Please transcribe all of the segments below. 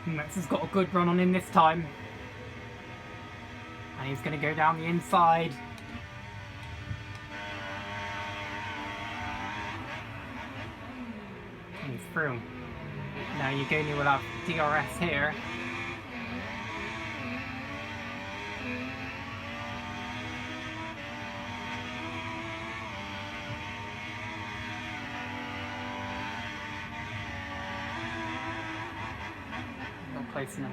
Max has got a good run on him this time. And he's going to go down the inside. And he's through. Now Yagoni will have DRS here. Not close enough.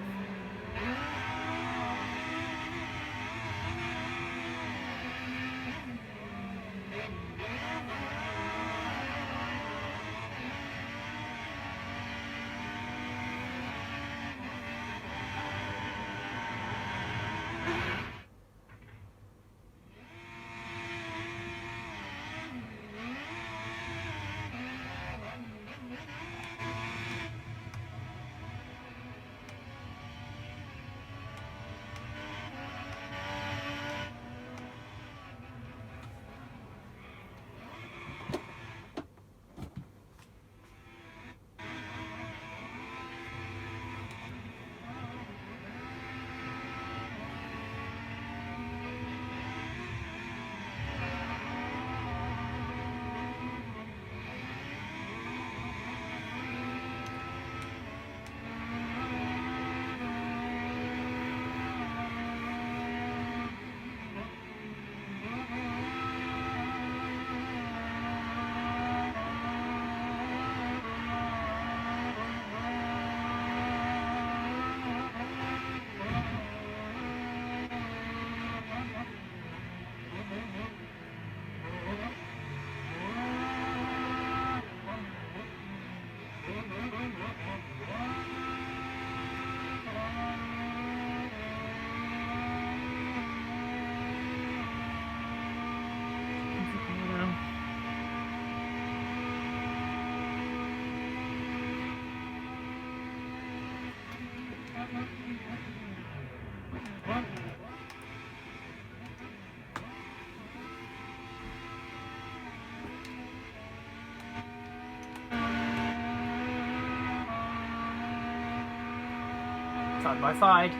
Side by side.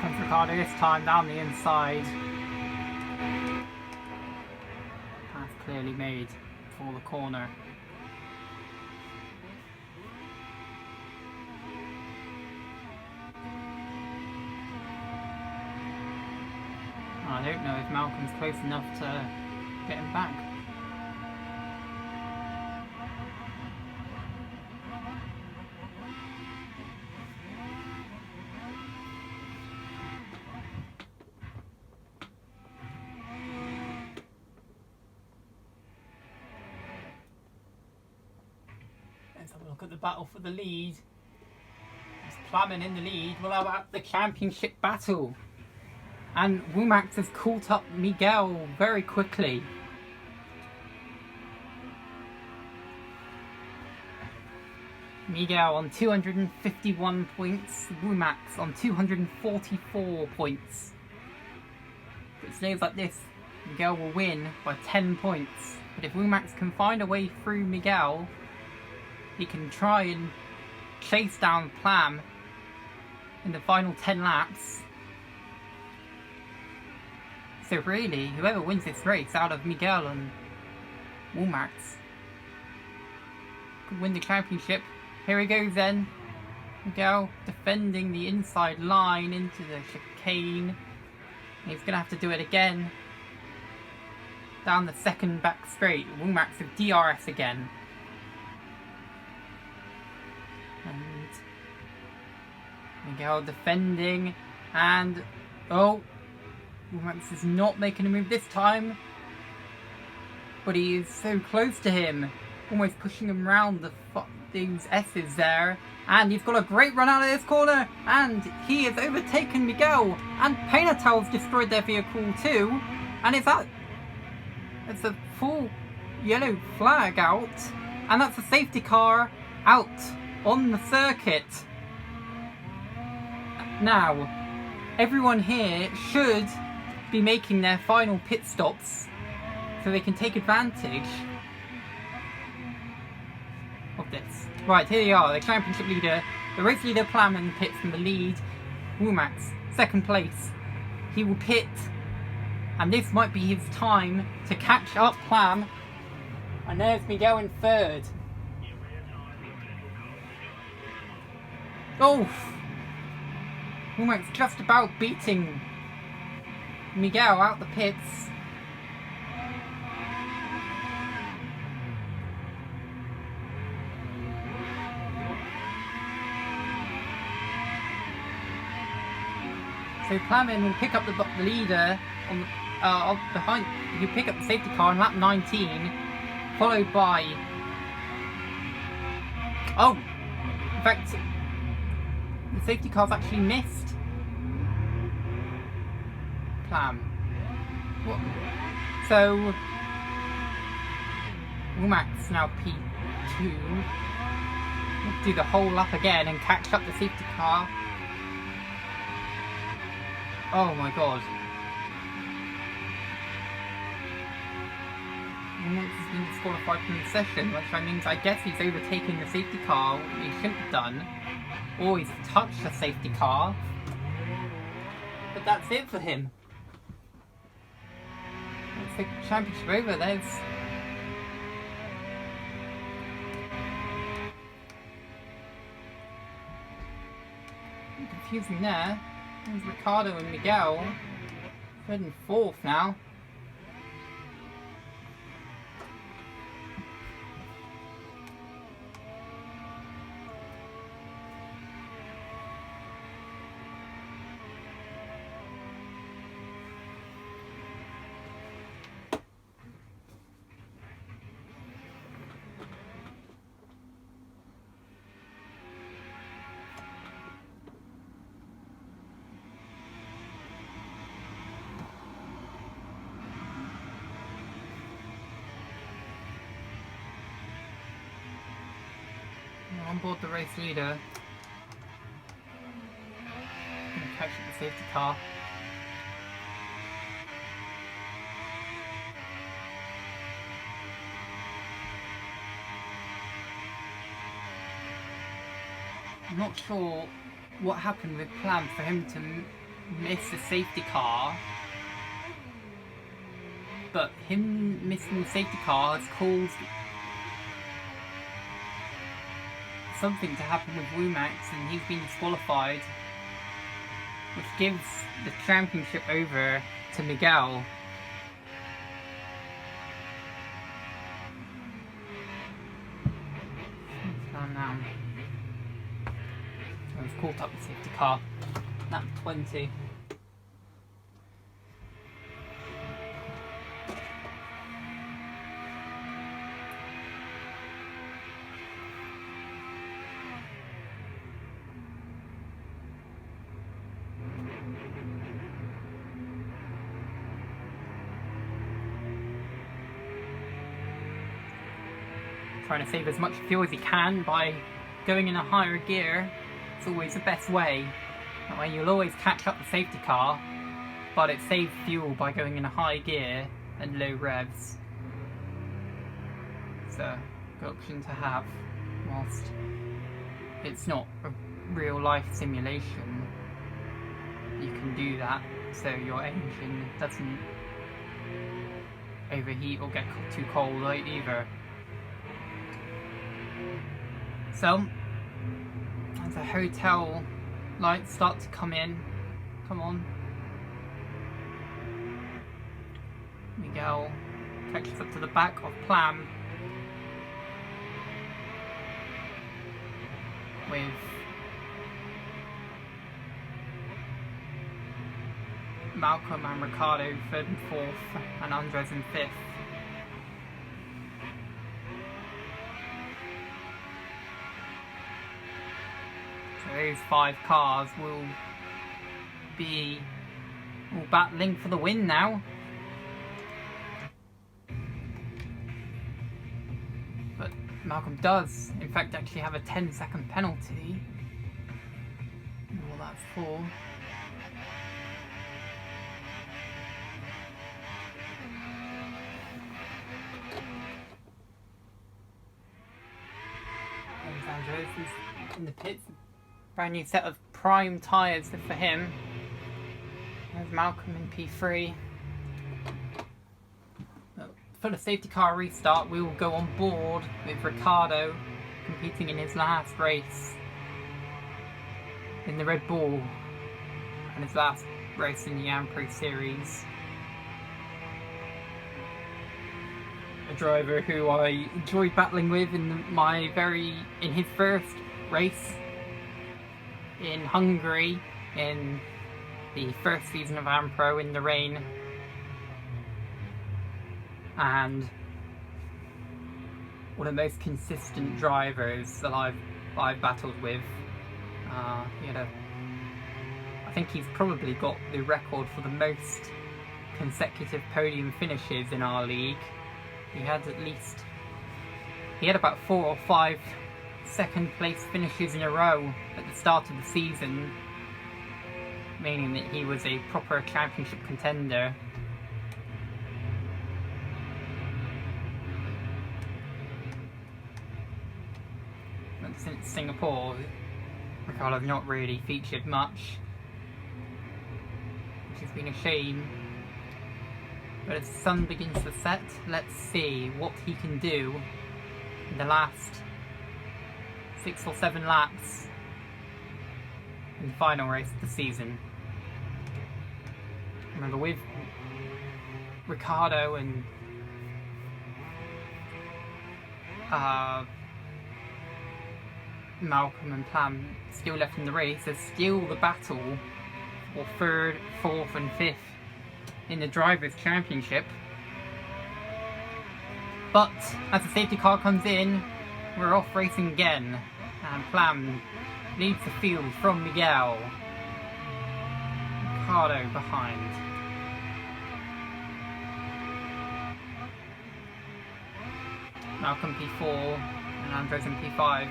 Comes Ricardo this time down the inside. Path clearly made for the corner. I don't know if Malcolm's close enough to get him back. Let's have a look at the battle for the lead. It's Plamen in the lead. We'll have the championship battle. And Womack has caught up Miguel very quickly. Miguel on 251 points, Womack on 244 points. If it stays like this, Miguel will win by 10 points. But if Womack can find a way through Miguel, he can try and chase down Plam in the final 10 laps. So really, whoever wins this race out of Miguel and Womack could win the championship. Here he goes then. Miguel defending the inside line into the chicane. He's going to have to do it again. Down the second back straight. Womack with DRS again. And Miguel defending. And oh, Womack is not making a move this time. But he is so close to him. Almost pushing him round these S's there. And he's got a great run out of this corner. And he has overtaken Miguel. And Painatel's destroyed their vehicle too. And it's a full yellow flag out. And that's a safety car out on the circuit. Now, everyone here should be making their final pit stops so they can take advantage of this. Right, here they are, the championship leader, the race leader Plam in the pits from the lead. Womack, second place. He will pit, and this might be his time to catch up Plam. And there's Miguel in third. Oh! Womack's just about beating Miguel out the pits. So Plamin will pick up the leader on behind. He'll pick up the safety car on lap 19, followed by. Oh, in fact, the safety car's actually missed Plam. What? So Womack's now P2. We'll do the whole lap again and catch up the safety car. Oh my god. Womack has been disqualified from the session, which means I guess he's overtaken the safety car, which he shouldn't have done. Or he's touched the safety car. But that's it for him. That's the championship over. There's confusing there. There's Ricardo and Miguel. Third and fourth now. On board the race leader. Gonna catch up the safety car. I'm not sure what happened with Plam for him to miss the safety car, but him missing the safety car has caused something to happen with Womack, and he's been disqualified, which gives the championship over to Miguel. Now, we've caught up the safety car. Lap 20. Trying to save as much fuel as he can by going in a higher gear. It's always the best way. That way you'll always catch up the safety car. but it saves fuel by going in a high gear and low revs. It's a good option to have whilst it's not a real life simulation. You can do that so your engine doesn't overheat or get too cold either. So, as the hotel lights start to come in, come on, Miguel catches up to the back of Plam with Malcolm and Ricardo 3rd and 4th, and Andres in 5th. So those 5 cars will be all battling for the win now. But Malcolm does, in fact, actually have a 10-second penalty. What that's for. Andres is in the pits. Brand new set of prime tyres for him. There's Malcolm in P3. For the safety car restart, we will go on board with Ricardo competing in his last race in the Red Bull and his last race in the AmPro series. A driver who I enjoyed battling with in his first race in Hungary in the first season of AmPro in the rain, and one of the most consistent drivers that I've battled with. I think he's probably got the record for the most consecutive podium finishes in our league. He had about 4 or 5 second place finishes in a row at the start of the season, meaning that he was a proper championship contender. But since Singapore, Ricardo's not really featured much, which has been a shame. But as the sun begins to set, let's see what he can do in the last 6 or 7 laps in the final race of the season. Remember, with Ricardo and Malcolm and Plam still left in the race, there's still the battle for 3rd, 4th and 5th in the Drivers' Championship. But as the safety car comes in, we're off racing again, and Plam leads the field from Miguel. Ricardo behind. Malcolm P4 and Andres in P5.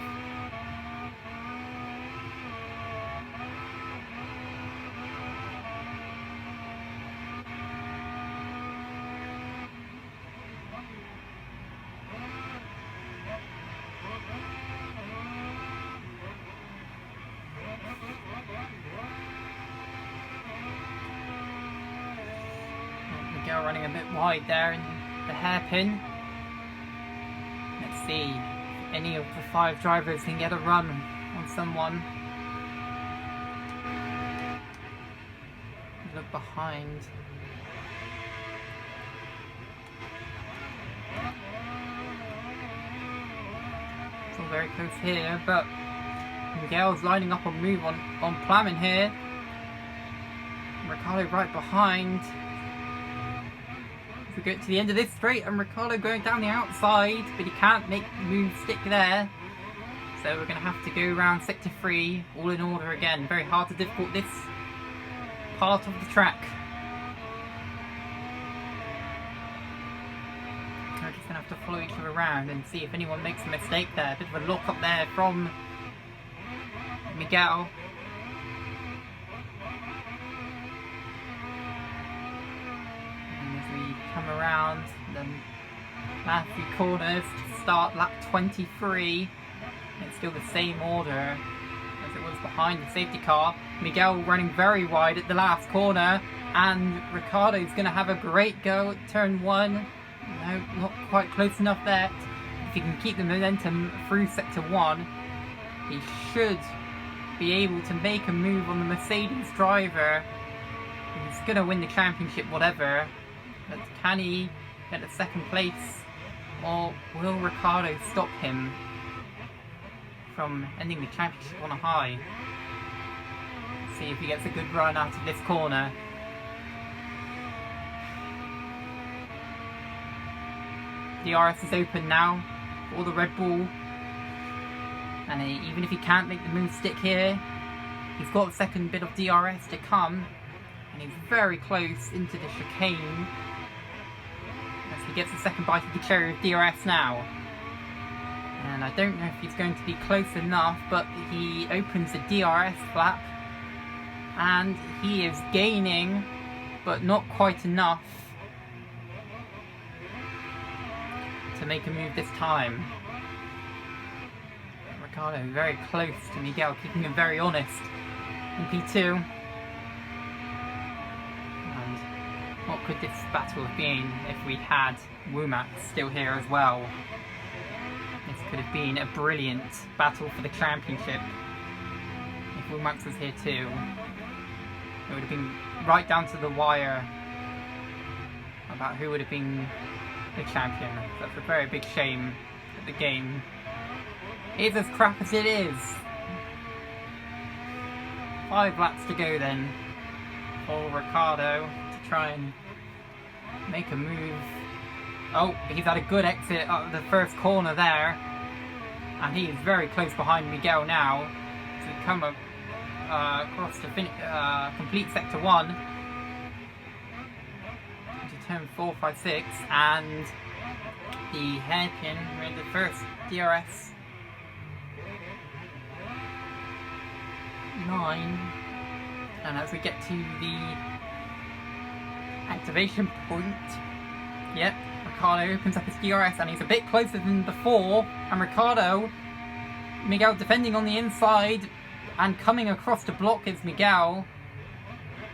Miguel running a bit wide there in the hairpin. Let's see if any of the 5 drivers can get a run on someone. Look behind. It's all very close here, but Miguel's lining up a move on Plam in here. Ricardo right behind. We get to the end of this straight and Ricardo going down the outside, but he can't make the move stick there. So we're going to have to go around sector 3, all in order again. Very hard to difficult this part of the track. We're just going to have to follow each other around and see if anyone makes a mistake there. A bit of a lock up there from Miguel. come around the last few corners to start lap 23. It's still the same order as it was behind the safety car. Miguel running very wide at the last corner, and Ricciardo's going to have a great go at turn 1. No, not quite close enough there. If he can keep the momentum through sector 1, he should be able to make a move on the Mercedes driver. He's going to win the championship whatever, but can he get a second place, or will Ricciardo stop him from ending the championship on a high? See if he gets a good run out of this corner. DRS is open now for the Red Bull, and even if he can't make the move stick here, he's got a second bit of DRS to come, and he's very close into the chicane as he gets the second bite of the cherry of DRS now. And I don't know if he's going to be close enough, but he opens the DRS flap, and he is gaining, but not quite enough to make a move this time. Ricciardo very close to Miguel, keeping him very honest in P2. And what could this battle have been if we'd had Womack still here as well? This could have been a brilliant battle for the championship if Womack was here too. It would have been right down to the wire about who would have been the champion. That's a very big shame that the game is as crap as it is. 5 laps to go then for Ricciardo to try and make a move. Oh, he's had a good exit at the first corner there, and he is very close behind Miguel now to come across to complete sector 1 into turn 4, 5, 6, and the hairpin with the first DRS 9, and as we get to the activation point, yep, Ricciardo opens up his DRS and he's a bit closer than before, and Miguel defending on the inside and coming across to block is Miguel,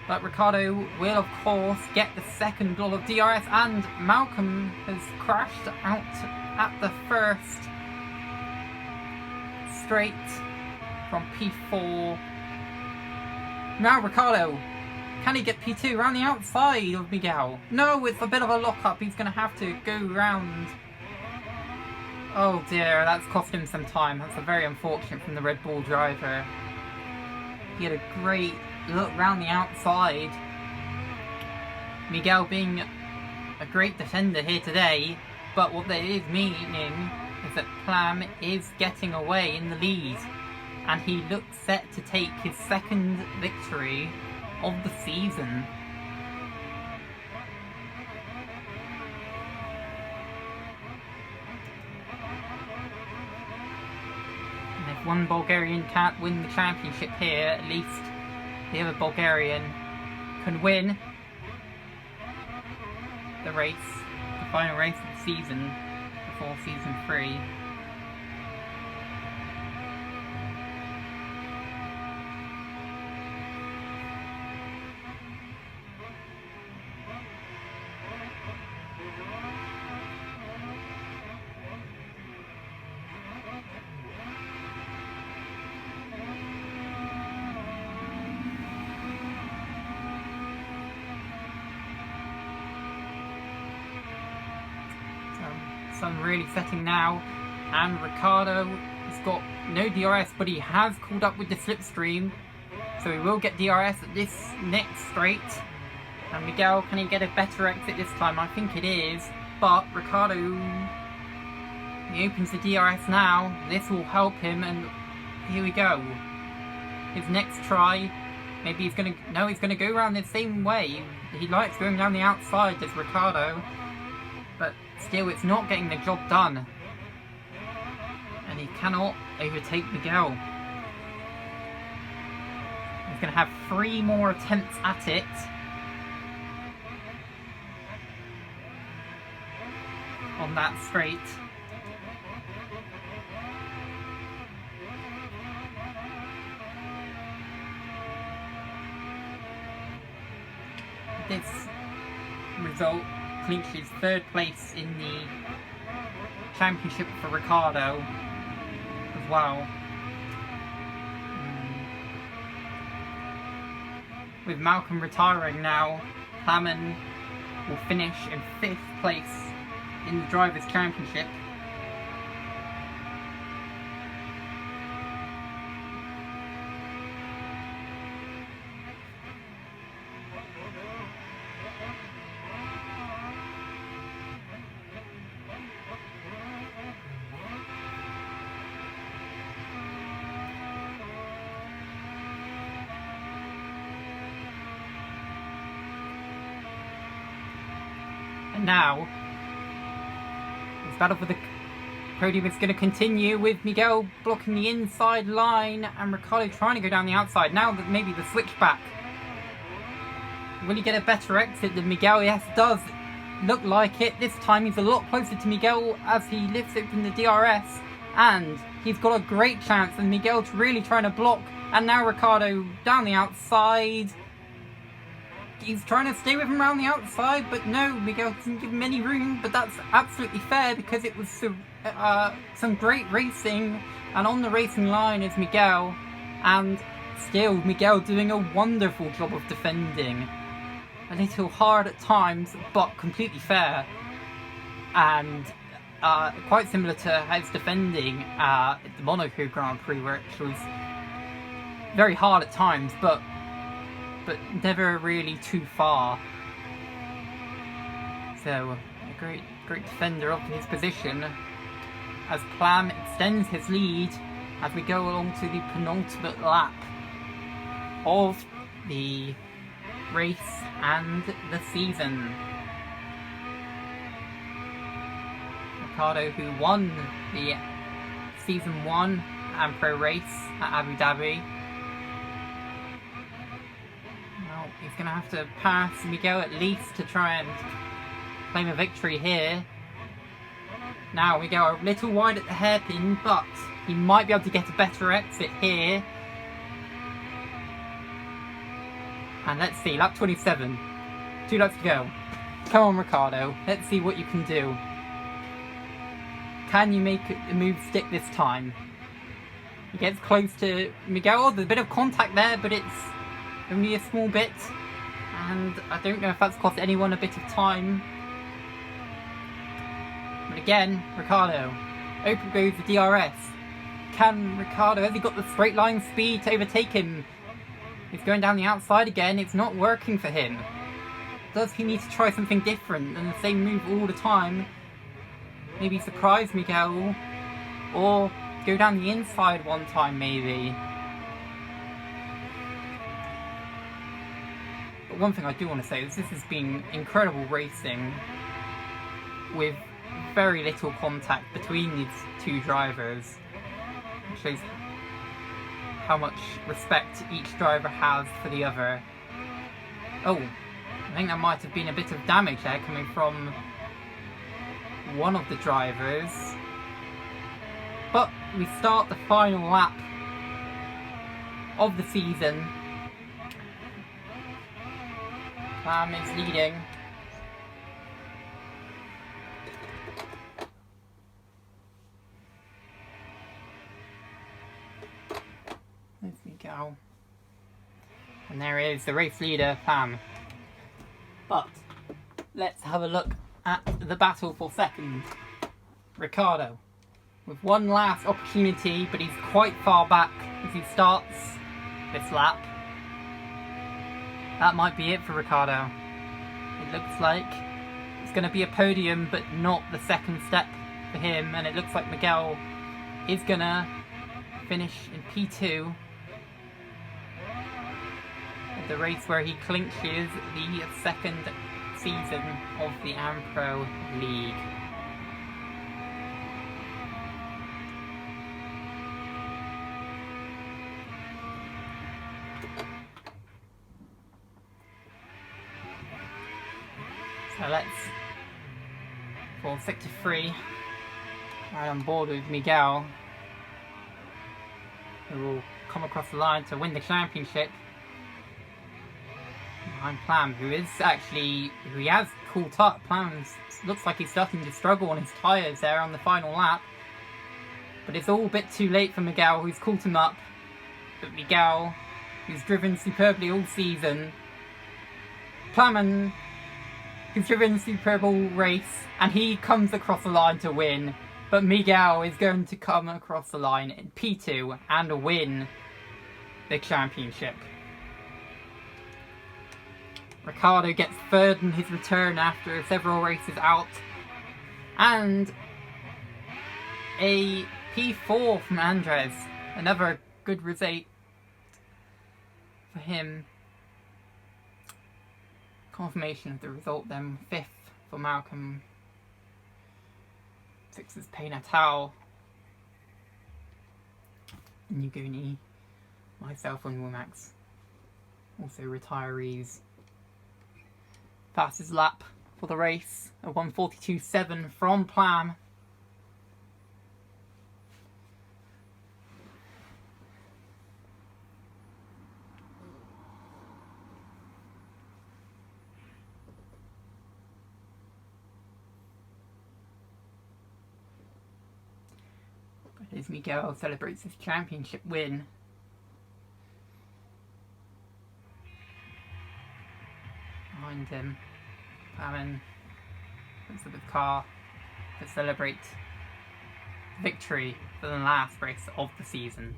but Ricciardo will of course get the second lot of DRS, and Malcolm has crashed out at the first straight from P4. Now Ricciardo, can he get P2 around the outside of Miguel? No, it's a bit of a lock-up. He's going to have to go round. Oh dear, that's cost him some time. That's very unfortunate from the Red Bull driver. He had a great look round the outside. Miguel being a great defender here today, but what that is meaning is that Plam is getting away in the lead, and he looks set to take his second victory of the season. And if one Bulgarian can't win the championship here, at least the other Bulgarian can win the race, the final race of the season before season 3. Sun really setting now, and Ricciardo has got no DRS, but he has called up with the slipstream, so he will get DRS at this next straight. And Miguel, can he get a better exit this time? I think it is, but Ricciardo, he opens the DRS now. This will help him, and here we go. His next try, maybe he's going to, no, he's going to go around the same way. He likes going down the outside, does Ricciardo, but still, it's not getting the job done. And he cannot overtake Miguel. He's going to have 3 more attempts at it. on that straight. This result clinches third place in the championship for Ricciardo as well. With Malcolm retiring now, Plamen will finish in 5th place in the Drivers' Championship. And now, this battle for the podium is going to continue with Miguel blocking the inside line and Ricciardo trying to go down the outside. Now that maybe the switchback. Will he get a better exit than Miguel? Yes, does look like it. This time he's a lot closer to Miguel as he lifts open the DRS. And he's got a great chance, and Miguel's really trying to block. And now Ricciardo down the outside. He's trying to stay with him around the outside, but no, Miguel doesn't give him any room. But that's absolutely fair because it was some great racing, and on the racing line is Miguel, and still Miguel doing a wonderful job of defending. A little hard at times, but completely fair, and quite similar to his defending at the Monaco Grand Prix, where it was very hard at times, but never really too far. So a great defender of his position as Plam extends his lead as we go along to the penultimate lap of the race and the season. Ricciardo, who won the Season 1 AmPro race at Abu Dhabi. Well, he's going to have to pass Miguel at least to try and claim a victory here. Now we go a little wide at the hairpin, but he might be able to get a better exit here. And let's see, lap 27. 2 laps to go. Come on, Ricciardo. Let's see what you can do. Can you make the move stick this time? He gets close to Miguel. Oh, there's a bit of contact there, but it's only a small bit. And I don't know if that's cost anyone a bit of time. But again, Ricciardo. Open goes the DRS. Can Ricciardo, has he got the straight line speed to overtake him? He's going down the outside again. It's not working for him. Does he need to try something different than the same move all the time? Maybe surprise Miguel, or go down the inside one time maybe. But one thing I do want to say is this has been incredible racing with very little contact between these two drivers. It shows how much respect each driver has for the other. Oh, I think that might have been a bit of damage there coming from one of the drivers. But we start the final lap of the season. Plam is leading. There we go. And there is the race leader, Plam. But let's have a look at the battle for second. Ricciardo with one last opportunity, but he's quite far back as he starts this lap. That might be it for Ricciardo. It looks like it's going to be a podium, but not the second step for him, and it looks like Miguel is going to finish in P2 at the race where he clinches the second season of the AmPro League. So let's for sector 3. Right on board with Miguel, who will come across the line to win the championship. Behind Plam, who he has caught up. Plam looks like he's starting to struggle on his tyres there on the final lap. But it's all a bit too late for Miguel, who's caught him up. But Miguel, who's driven superbly all season, Plam, who's driven a superb all race, and he comes across the line to win. But Miguel is going to come across the line in P2 and win the championship. Ricciardo gets third in his return after several races out. And a P4 from Andres. Another good result for him. Confirmation of the result then. 5th for Malcolm. 6th is Pay Natal. Nuguni. Myself and Womax. Also retirees. Fastest lap for the race. A 1:42.7 from Plam. As Miguel celebrates his championship win. Behind him, Plam comes to the car to celebrate victory for the last race of the season.